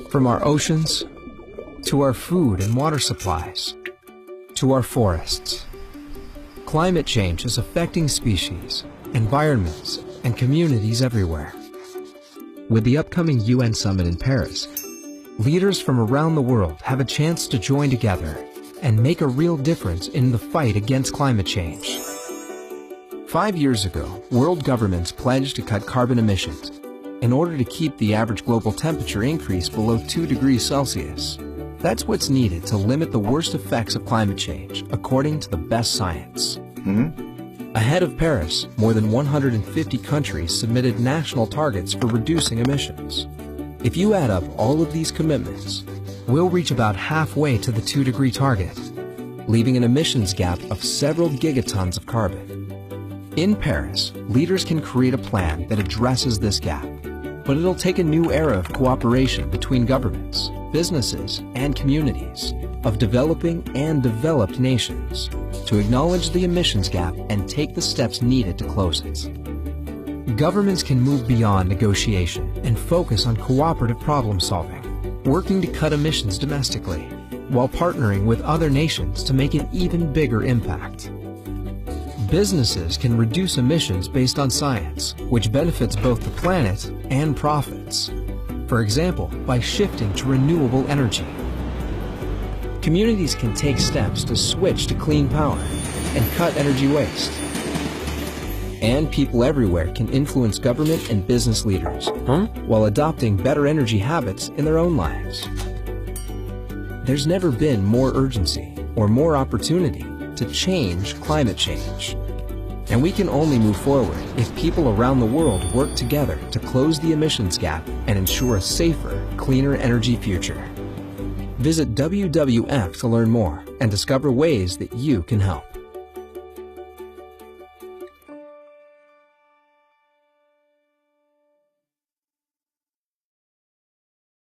From our oceans, to our food and water supplies, to our forests. Climate change is affecting species, environments, and communities everywhere. With the upcoming UN Summit in Paris, leaders from around the world have a chance to join together and make a real difference in the fight against climate change. 5 years ago, world governments pledged to cut carbon emissions in order to keep the average global temperature increase below 2 degrees Celsius. That's what's needed to limit the worst effects of climate change, according to the best science. Ahead of Paris, more than 150 countries submitted national targets for reducing emissions. If you add up all of these commitments, we'll reach about halfway to the 2-degree target, leaving an emissions gap of several gigatons of carbon. In Paris, leaders can create a plan that addresses this gap, but it'll take a new era of cooperation between governments, businesses, and communities of developing and developed nations to acknowledge the emissions gap and take the steps needed to close it. Governments can move beyond negotiation and focus on cooperative problem solving, working to cut emissions domestically, while partnering with other nations to make an even bigger impact. Businesses can reduce emissions based on science, which benefits both the planet and profits. For example, by shifting to renewable energy. Communities can take steps to switch to clean power and cut energy waste. And people everywhere can influence government and business leaders while adopting better energy habits in their own lives. There's never been more urgency or more opportunity to change climate change. And we can only move forward if people around the world work together to close the emissions gap and ensure a safer, cleaner energy future. Visit WWF to learn more and discover ways that you can help.